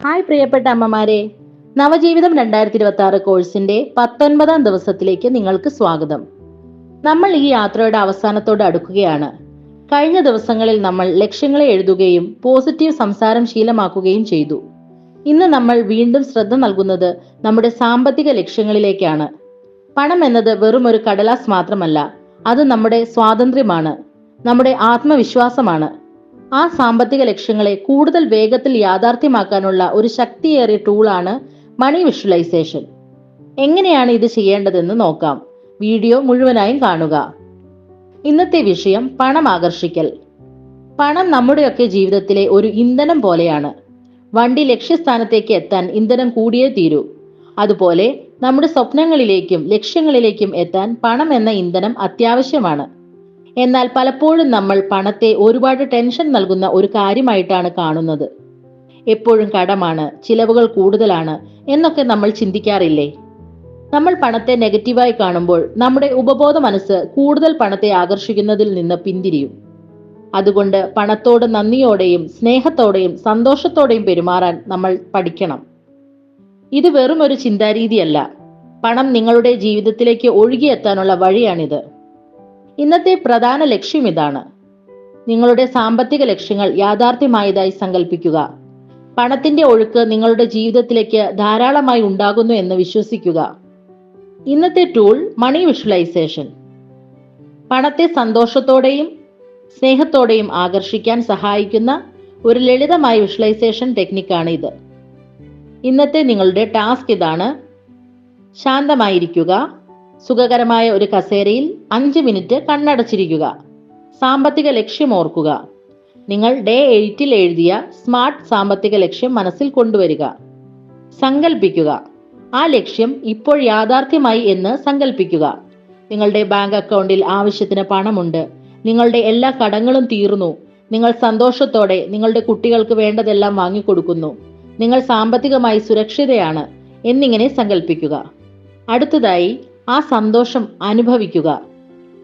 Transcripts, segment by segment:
Hi പ്രിയപ്പെട്ട അമ്മമാരെ, നവജീവിതം 2026 കോഴ്സിന്റെ 19ാം ദിവസത്തിലേക്ക് നിങ്ങൾക്ക് സ്വാഗതം. നമ്മൾ ഈ യാത്രയുടെ അവസാനത്തോട് അടുക്കുകയാണ്. കഴിഞ്ഞ ദിവസങ്ങളിൽ നമ്മൾ ലക്ഷ്യങ്ങളെ എഴുതുകയും പോസിറ്റീവ് സംസാരം ശീലമാക്കുകയും ചെയ്തു. ഇന്ന് നമ്മൾ വീണ്ടും ശ്രദ്ധ നൽകുന്നത് നമ്മുടെ സാമ്പത്തിക ലക്ഷ്യങ്ങളിലേക്കാണ്. പണം എന്നത് വെറും ഒരു കടലാസ് മാത്രമല്ല, അത് നമ്മുടെ സ്വാതന്ത്ര്യമാണ്, നമ്മുടെ ആത്മവിശ്വാസമാണ്. ആ സാമ്പത്തിക ലക്ഷ്യങ്ങളെ കൂടുതൽ വേഗത്തിൽ യാഥാർത്ഥ്യമാക്കാനുള്ള ഒരു ശക്തിയേറിയ ടൂളാണ് മണി വിഷ്വലൈസേഷൻ. എങ്ങനെയാണ് ഇത് ചെയ്യേണ്ടതെന്ന് നോക്കാം. വീഡിയോ മുഴുവനായും കാണുക. ഇന്നത്തെ വിഷയം പണം ആകർഷിക്കൽ. പണം നമ്മുടെയൊക്കെ ജീവിതത്തിലെ ഒരു ഇന്ധനം പോലെയാണ്. വണ്ടി ലക്ഷ്യസ്ഥാനത്തേക്ക് എത്താൻ ഇന്ധനം കൂടിയേ തീരൂ. അതുപോലെ നമ്മുടെ സ്വപ്നങ്ങളിലേക്കും ലക്ഷ്യങ്ങളിലേക്കും എത്താൻ പണം എന്ന ഇന്ധനം അത്യാവശ്യമാണ്. എന്നാൽ പലപ്പോഴും നമ്മൾ പണത്തെ ഒരുപാട് ടെൻഷൻ നൽകുന്ന ഒരു കാര്യമായിട്ടാണ് കാണുന്നത്. എപ്പോഴും കടമാണ്, ചിലവുകൾ കൂടുതലാണ് എന്നൊക്കെ നമ്മൾ ചിന്തിക്കാറില്ലേ? നമ്മൾ പണത്തെ നെഗറ്റീവായി കാണുമ്പോൾ നമ്മുടെ ഉപബോധ മനസ്സ് കൂടുതൽ പണത്തെ ആകർഷിക്കുന്നതിൽ നിന്ന് പിന്തിരിയും. അതുകൊണ്ട് പണത്തോട് നന്ദിയോടെയും സ്നേഹത്തോടെയും സന്തോഷത്തോടെയും പെരുമാറാൻ നമ്മൾ പഠിക്കണം. ഇത് വെറും ഒരു ചിന്താരീതിയല്ല, പണം നിങ്ങളുടെ ജീവിതത്തിലേക്ക് ഒഴുകിയെത്താനുള്ള വഴിയാണിത്. ഇന്നത്തെ പ്രധാന ലക്ഷ്യം ഇതാണ്. നിങ്ങളുടെ സാമ്പത്തിക ലക്ഷ്യങ്ങൾ യാഥാർത്ഥ്യമായതായി സങ്കല്പിക്കുക. പണത്തിന്റെ ഒഴുക്ക് നിങ്ങളുടെ ജീവിതത്തിലേക്ക് ധാരാളമായി ഉണ്ടാകുന്നു എന്ന് വിശ്വസിക്കുക. ഇന്നത്തെ ടൂൾ മണി വിഷ്വലൈസേഷൻ. പണത്തെ സന്തോഷത്തോടെയും സ്നേഹത്തോടെയും ആകർഷിക്കാൻ സഹായിക്കുന്ന ഒരു ലളിതമായ വിഷ്വലൈസേഷൻ ടെക്നിക്കാണ് ഇത്. ഇന്നത്തെ നിങ്ങളുടെ ടാസ്ക് ഇതാണ്. ശാന്തമായിരിക്കുക. സുഖകരമായ ഒരു കസേരയിൽ 5 മിനിറ്റ് കണ്ണടച്ചിരിക്കുക. സാമ്പത്തിക ലക്ഷ്യം ഓർക്കുക. നിങ്ങൾ ഡേ 8 എഴുതിയ സ്മാർട്ട് സാമ്പത്തിക ലക്ഷ്യം മനസ്സിൽ കൊണ്ടുവരിക. സങ്കല്പിക്കുക. ആ ലക്ഷ്യം ഇപ്പോൾ യാഥാർത്ഥ്യമായി എന്ന് സങ്കല്പിക്കുക. നിങ്ങളുടെ ബാങ്ക് അക്കൗണ്ടിൽ ആവശ്യത്തിന് പണമുണ്ട്. നിങ്ങളുടെ എല്ലാ കടങ്ങളും തീർന്നു. നിങ്ങൾ സന്തോഷത്തോടെ നിങ്ങളുടെ കുട്ടികൾക്ക് വേണ്ടതെല്ലാം വാങ്ങിക്കൊടുക്കുന്നു. നിങ്ങൾ സാമ്പത്തികമായി സുരക്ഷിതയാണ് എന്നിങ്ങനെ സങ്കല്പിക്കുക. അടുത്തതായി ആ സന്തോഷം അനുഭവിക്കുക.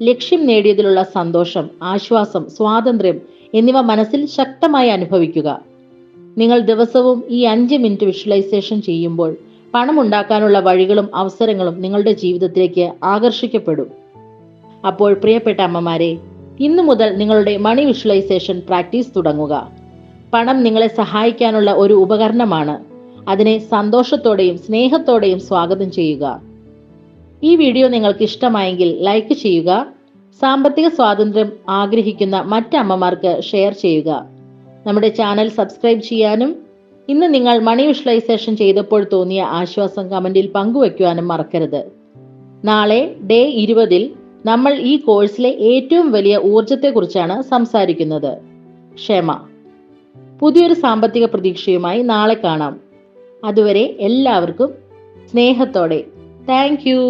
ലക്ഷ്യം നേടിയതിലുള്ള സന്തോഷം, ആശ്വാസം, സ്വാതന്ത്ര്യം എന്നിവ മനസ്സിൽ ശക്തമായി അനുഭവിക്കുക. നിങ്ങൾ ദിവസവും ഈ 5 മിനിറ്റ് വിഷ്വലൈസേഷൻ ചെയ്യുമ്പോൾ പണം ഉണ്ടാക്കാനുള്ള വഴികളും അവസരങ്ങളും നിങ്ങളുടെ ജീവിതത്തിലേക്ക് ആകർഷിക്കപ്പെടും. അപ്പോൾ പ്രിയപ്പെട്ട അമ്മമാരെ, ഇന്നു മുതൽ നിങ്ങളുടെ മണി വിഷ്വലൈസേഷൻ പ്രാക്ടീസ് തുടങ്ങുക. പണം നിങ്ങളെ സഹായിക്കാനുള്ള ഒരു ഉപകരണമാണ്. അതിനെ സന്തോഷത്തോടെയും സ്നേഹത്തോടെയും സ്വാഗതം ചെയ്യുക. ഈ വീഡിയോ നിങ്ങൾക്ക് ഇഷ്ടമായെങ്കിൽ ലൈക്ക് ചെയ്യുക. സാമ്പത്തിക സ്വാതന്ത്ര്യം ആഗ്രഹിക്കുന്ന മറ്റ് അമ്മമാർക്ക് ഷെയർ ചെയ്യുക. നമ്മുടെ ചാനൽ സബ്സ്ക്രൈബ് ചെയ്യാനും ഇന്ന് നിങ്ങൾ മണി വിഷ്വലൈസേഷൻ ചെയ്തപ്പോൾ തോന്നിയ ആശ്വാസം കമന്റിൽ പങ്കുവെക്കുവാനും മറക്കരുത്. നാളെ ഡേ 20 നമ്മൾ ഈ കോഴ്സിലെ ഏറ്റവും വലിയ ഊർജത്തെക്കുറിച്ചാണ് സംസാരിക്കുന്നത്, ക്ഷമ. പുതിയൊരു സാമ്പത്തിക പ്രതീക്ഷയുമായി നാളെ കാണാം. അതുവരെ എല്ലാവർക്കും സ്നേഹത്തോടെ താങ്ക് യു.